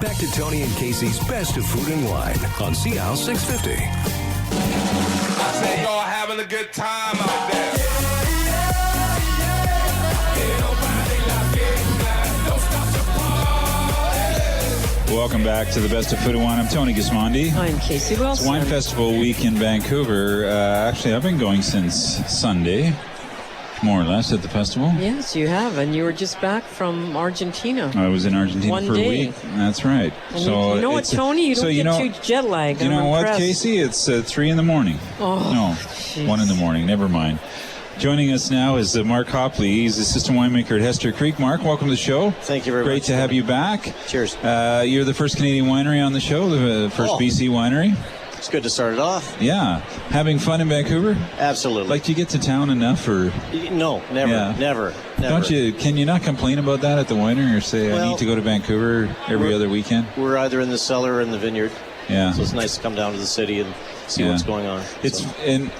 Back to Tony and Casey's Best of Food and Wine on CL 650. I say y'all having a good time out there. Welcome back to the Best of Food and Wine. I'm Tony Gismondi. I'm Casey Wilson. It's Wine Festival week in Vancouver. Actually, I've been going since Sunday, more or less, at the festival. Yes, you have, and you were just back from Argentina. I was in Argentina for a week. That's right. And so you know what, Tony? You don't get too jet lagged. You know what, Casey? It's 3 in the morning. Oh, no, geez. 1 in the morning. Never mind. Joining us now is Mark Hopley. He's assistant winemaker at Hester Creek. Mark, welcome to the show. Thank you very much. Great to have you back. Cheers. You're the first Canadian winery on the show, the first BC winery. It's good to start it off. Yeah. Having fun in Vancouver? Absolutely. Like, do you get to town enough? Or No, never. Don't you? Can you not complain about that at the winery or say, I need to go to Vancouver every other weekend? We're either in the cellar or in the vineyard. Yeah. So it's nice to come down to the city and see what's going on. And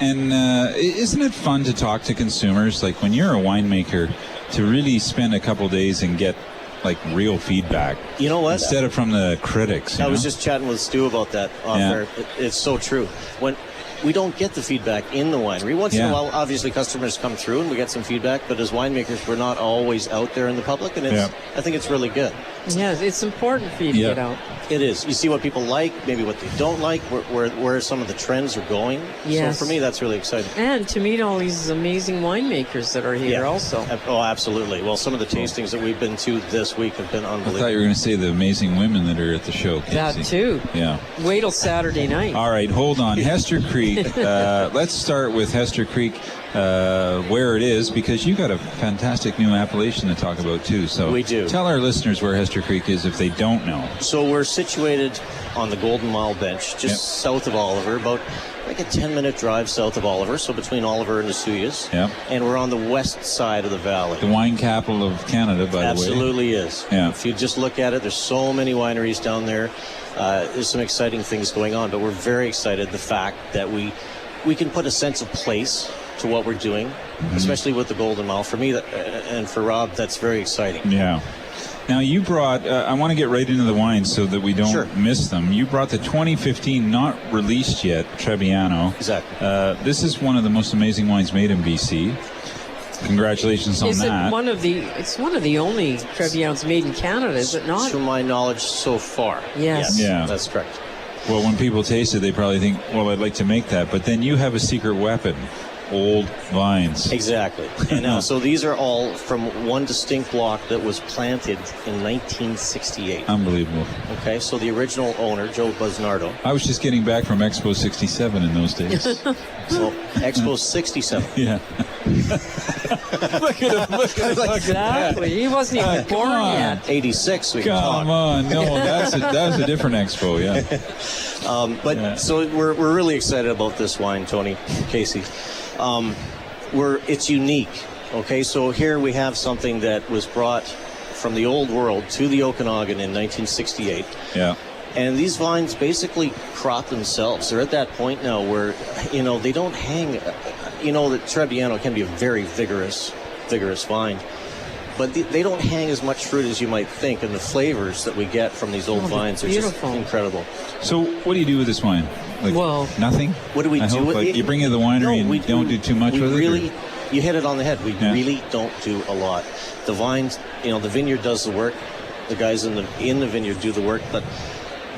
isn't it fun to talk to consumers? Like, when you're a winemaker, to really spend a couple days and get like real feedback. You know what? Instead of from the critics. I was just chatting with Stu about that off there. It's so true. When we don't get the feedback in the winery. Once in a while, obviously, customers come through and we get some feedback, but as winemakers, we're not always out there in the public, and I think it's really good. Yeah, it's important for you to get out. It is. You see what people like, maybe what they don't like, where some of the trends are going. Yes. So for me, that's really exciting. And to meet all these amazing winemakers that are here also. Oh, absolutely. Well, some of the tastings that we've been to this week have been unbelievable. I thought you were going to say the amazing women that are at the show, Casey. That too. Yeah. Wait till Saturday night. All right, hold on. Hester Creek. Let's start with Hester Creek, where it is, because you got a fantastic new appellation to talk about too. So we do. Tell our listeners where Hester Creek is if they don't know. So we're situated on the Golden Mile Bench, just south of Oliver, about like a 10-minute drive south of Oliver, so between Oliver and Asuyas. Yeah. And we're on the west side of the valley. The wine capital of Canada, by the way. Absolutely is. Yeah. If you just look at it, there's so many wineries down there. There's some exciting things going on, but we're very excited the fact that we can put a sense of place to what we're doing, especially with the Golden Mile. For me, and for Rob, that's very exciting. Yeah. Now, you brought, I want to get right into the wines so that we don't miss them. You brought the 2015, not released yet, Trebbiano. Exactly. This is one of the most amazing wines made in BC. Congratulations on that. It's one of the only Trebbianos made in Canada, is it not? To my knowledge, so far. Yes. Yeah. That's correct. Well, when people taste it, they probably think, well, I'd like to make that. But then you have a secret weapon. Old vines. Exactly. And so these are all from one distinct block that was planted in 1968. Unbelievable. Okay, so the original owner, Joe Busnardo. I was just getting back from Expo 67 in those days. So Expo 67. Yeah. Look at him. Exactly. He wasn't even born yet. 86. We can talk. Come on. No, that's a different Expo, yeah. So we're really excited about this wine, Tony, Casey. It's unique. Okay, so here we have something that was brought from the old world to the Okanagan in 1968. Yeah. And these vines basically crop themselves. They're at that point now where, they don't hang. The Trebbiano can be a very vigorous vine. But they don't hang as much fruit as you might think, and the flavors that we get from these old vines are just incredible. So what do you do with this wine? Nothing? What do we do with it? You bring it to the winery and don't do too much with it? You hit it on the head. We really don't do a lot. The vines, the vineyard does the work. The guys in the vineyard do the work. But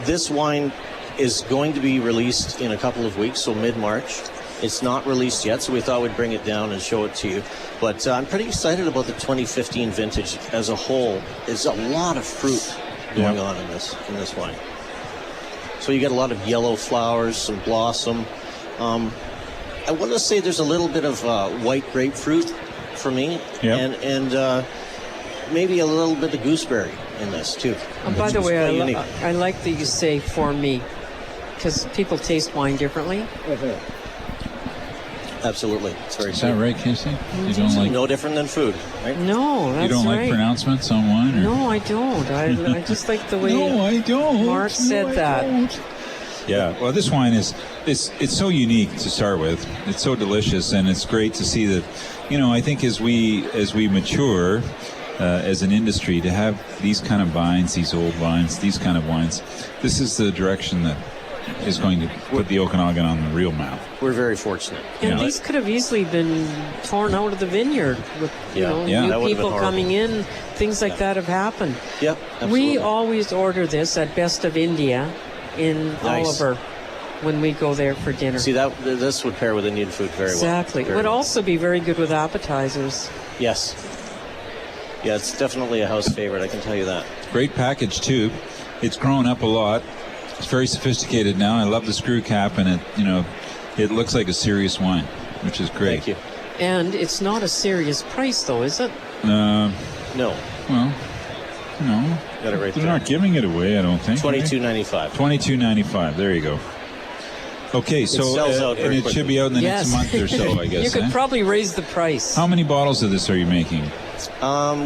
this wine is going to be released in a couple of weeks, so mid-March. It's not released yet, so we thought we'd bring it down and show it to you. But I'm pretty excited about the 2015 vintage as a whole. There's a lot of fruit going on in this wine. So you get a lot of yellow flowers, some blossom. I want to say there's a little bit of white grapefruit for me, and maybe a little bit of gooseberry in this too. By the way, I like that you say "for me," because people taste wine differently. Absolutely, it's very. Is that right, Casey? You don't like no different than food, right? No, that's right. You don't like pronouncements on wine? Or? No, I don't. I just like the way. No, I don't. Mark said that. Yeah, well, this wine it's so unique to start with. It's so delicious, and it's great to see that. I think as we mature, as an industry to have these kind of vines, these old vines, these kind of wines. This is the direction that is going to put the Okanagan on the real map. We're very fortunate. And these could have easily been torn out of the vineyard with That new would've been people horrible. coming in. Things like that have happened. Yep, absolutely. We always order this at Best of India in Nice. Oliver when we go there for dinner. See, this would pair with Indian food very well. Exactly. It Very would well. also be very good with appetizers. Yes. Yeah, it's definitely a house favorite, I can tell you that. Great package too. It's grown up a lot. It's very sophisticated now. I love the screw cap, and it looks like a serious wine, which is great. Thank you. And it's not a serious price, though, is it? No. Well, no. Got it right They're there. not giving it away, I don't think. $22.95. $22.95. There you go. Okay, so sells out and very it should quickly. be out in the Yes. next month or so, I guess. You could eh? probably raise the price. How many bottles of this are you making?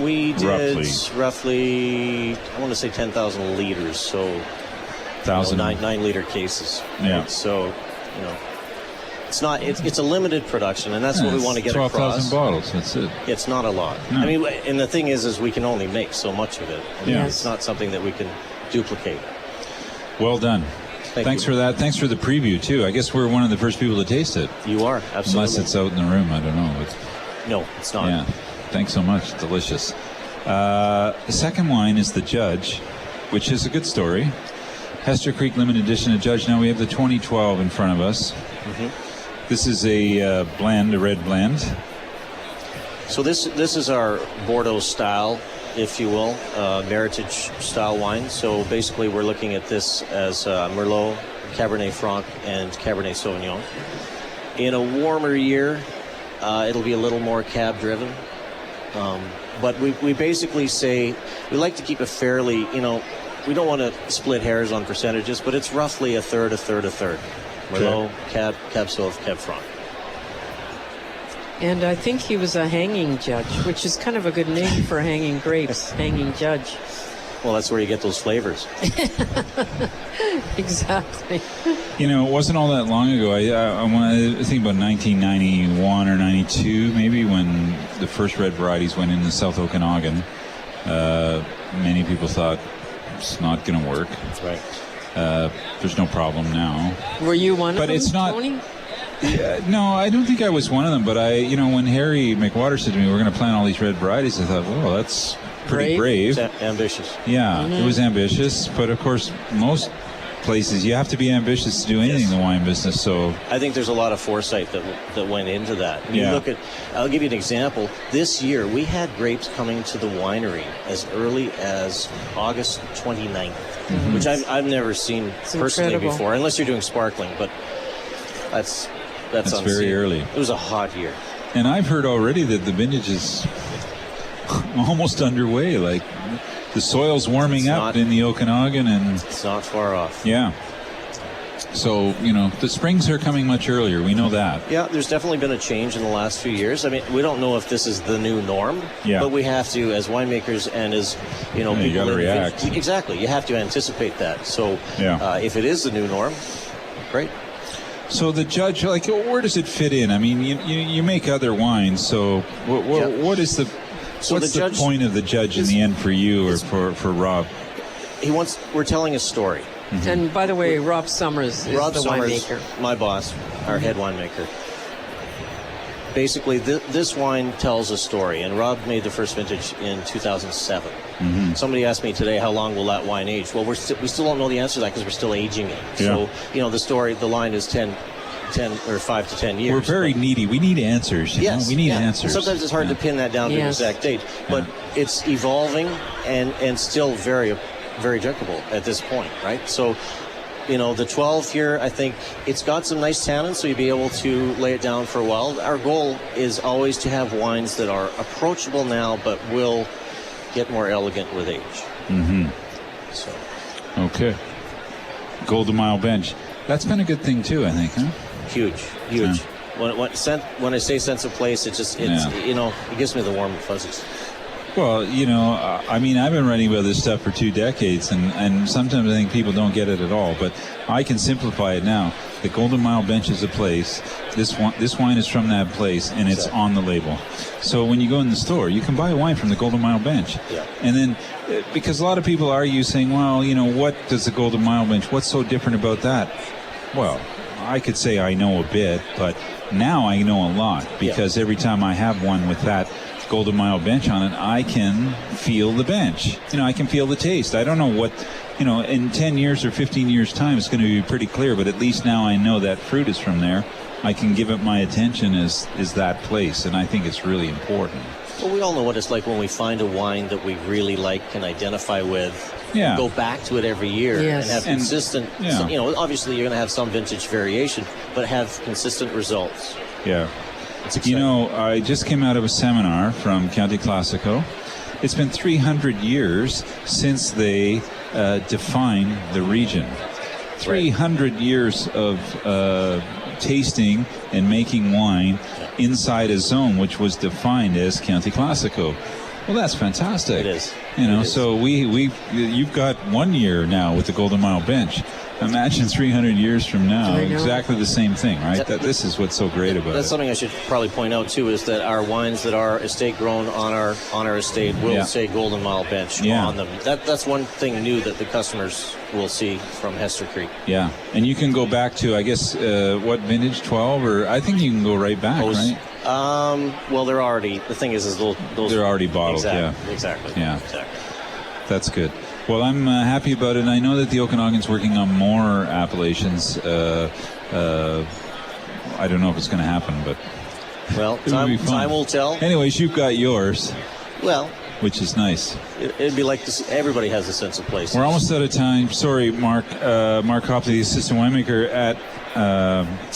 We did Roughly. roughly, I want to say 10,000 liters, so 1,000. 9-liter cases. Yeah. So, it's a limited production, and that's what we want to get 12,000 across. bottles. That's it. It's not a lot. No. I mean, and the thing is we can only make so much of it. I mean, Yeah. It's not something that we can duplicate. Well done. Thanks you. for that. Thanks for the preview too. I guess we're one of the first people to taste it, You are, absolutely. unless it's out in the room. I don't know. But No, it's not. yeah. Thanks so much. Delicious. The second wine is the Judge, which is a good story. Hester Creek Limited Edition of Judge. Now we have the 2012 in front of us. Mm-hmm. This is a blend, a red blend. So this is our Bordeaux style, if you will, Meritage style wine. So basically we're looking at this as Merlot, Cabernet Franc, and Cabernet Sauvignon. In a warmer year, it'll be a little more cab driven. But we basically say, we like to keep it fairly, we don't want to split hairs on percentages, but it's roughly a third, a third, a third. Merlot, Cab Sauv, Cab Franc. And I think he was a hanging judge, which is kind of a good name for hanging grapes, hanging judge. Well, that's where you get those flavors. Exactly. It wasn't all that long ago. I think about 1991 or 92, maybe, when the first red varieties went into South Okanagan. Many people thought it's not going to work. That's right. There's no problem now. Were you one But of them, it's not- Tony? No, I don't think I was one of them. But when Harry McWater said to me, "We're going to plant all these red varieties," I thought, "Well, that's pretty brave." It's ambitious. Yeah, it was ambitious, but of course, most places you have to be ambitious to do anything in the wine business. So I think there's a lot of foresight that went into that. You Yeah. look at, I'll give you an example. This year, we had grapes coming to the winery as early as August 29th, which I've never seen personally incredible. before, unless you're doing sparkling, but that's unseen. very early. It was a hot year. And I've heard already that the vintage is almost underway. Like the soil's warming It's up not- in the Okanagan, and It's not far off. yeah. So the springs are coming much earlier. We know that. Yeah, there's definitely been a change in the last few years. I mean, we don't know if this is the new norm, Yeah. but we have to, as winemakers and as people, you gotta in the react. Exactly, you have to anticipate that. So, Yeah. if it is the new norm, great. So the Judge, where does it fit in? I mean, you make other wines, so what is the So what's the the Judge point of the Judge in the end for you or for Rob? We're telling a story. And by the way, Rob Summers is Rob the Summers, winemaker. my boss, our head winemaker. Basically, this wine tells a story, and Rob made the first vintage in 2007. Somebody asked me today, how long will that wine age? Well, we still don't know the answer to that because we're still aging it. Yeah. So, the line is 10 or 5 to 10 years. We're very needy. We need answers. You know? Yes, We need yeah. answers. Sometimes it's hard to pin that down to an Yes. exact date, but it's evolving and still very, very drinkable at this point, right? So, the 12 here, I think it's got some nice tannins, so you'll be able to lay it down for a while. Our goal is always to have wines that are approachable now, but will get more elegant with age. So, Okay. Golden Mile Bench. That's been a good thing too, I think, huh? huge. Yeah. When I say sense of place, it gives me the warm fuzzies. Well, I mean, I've been writing about this stuff for 2 decades, and sometimes I think people don't get it at all, but I can simplify it now. The Golden Mile Bench is a place. This wine is from that place, and it's on the label. So when you go in the store, you can buy wine from the Golden Mile Bench. Yeah. And then, because a lot of people argue saying, well, what does the Golden Mile Bench, what's so different about that? Well, I could say I know a bit, but now I know a lot, because every time I have one with that Golden Mile Bench on it, I can feel the bench. I can feel the taste. I don't know what, in 10 years or 15 years' time, it's going to be pretty clear, but at least now I know that fruit is from there. I can give it my attention as that place, and I think it's really important. Well, we all know what it's like when we find a wine that we really like, can identify with, go back to it every year, and have consistent, obviously you're going to have some vintage variation, but have consistent results. Yeah. I just came out of a seminar from County Classico. It's been 300 years since they defined the region. 300 years of tasting and making wine inside a zone which was defined as County Classico. Well, that's fantastic. It is. So you've got 1 year now with the Golden Mile Bench. Imagine 300 years from now, exactly the same thing, right? This is what's so great about it. That's something I should probably point out too, is that our wines that are estate grown on our estate will say Golden Mile Bench on them. That's one thing new that the customers will see from Hester Creek. Yeah, and you can go back to, I guess, what vintage, 12, or I think you can go right back, right? Well, they're already. The thing is those they're already bottled. Exactly. That's good. Well, I'm happy about it. I know that the Okanagan's working on more appellations. I don't know if it's going to happen, but time will tell. Anyways, you've got yours. Well, which is nice. It'd be like this. Everybody has a sense of place. We're almost out of time. Sorry, Mark. Mark Hopley, the assistant winemaker at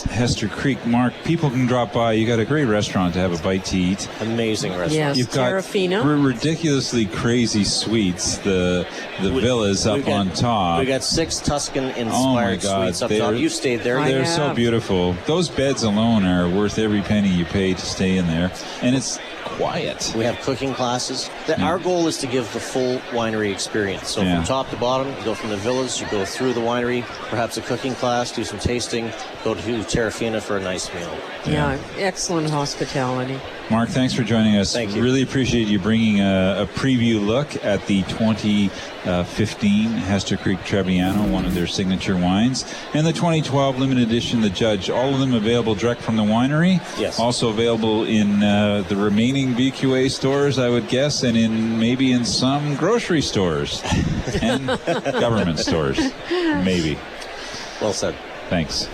Hester Creek. Mark, people can drop by. You got a great restaurant to have a bite to eat. Amazing restaurant. Yes, you've got ridiculously crazy suites. The villas up on top. We got 6 Tuscan-inspired suites up top. You stayed there. They're so beautiful. Those beds alone are worth every penny you pay to stay in there, and it's quiet. We have cooking classes. Our goal is to give the full winery experience. So from top to bottom, you go from the villas, you go through the winery, perhaps a cooking class, do some tasting, go to Terrafina for a nice meal. Yeah, excellent hospitality. Mark, thanks for joining us. Thank you. Really appreciate you bringing a preview look at the 2015 Hester Creek Trebbiano, one of their signature wines, and the 2012 limited edition, The Judge. All of them available direct from the winery. Yes. Also available in the remaining VQA stores, I would guess, and maybe in some grocery stores and government stores, maybe. Well said. Thanks.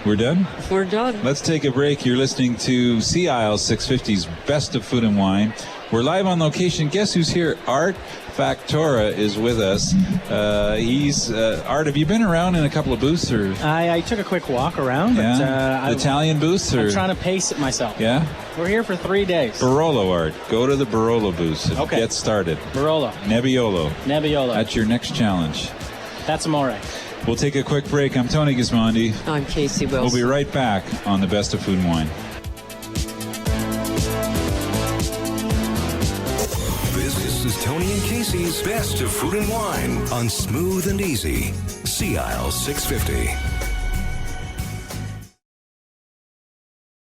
We're done? We're done. Let's take a break. You're listening to Sea Isle 650's Best of Food and Wine. We're live on location. Guess who's here? Art Factora is with us. Art, have you been around in a couple of booths? Or? I took a quick walk around. But, Italian booths? Or? I'm trying to pace it myself. Yeah? We're here for 3 days. Barolo, Art. Go to the Barolo booths and get started. Barolo. Nebbiolo. That's your next challenge. That's amore. We'll take a quick break. I'm Tony Gismondi. I'm Casey Wilson. We'll be right back on the Best of Food and Wine. This is Tony and Casey's Best of Food and Wine on Smooth and Easy. Sea Isle 650.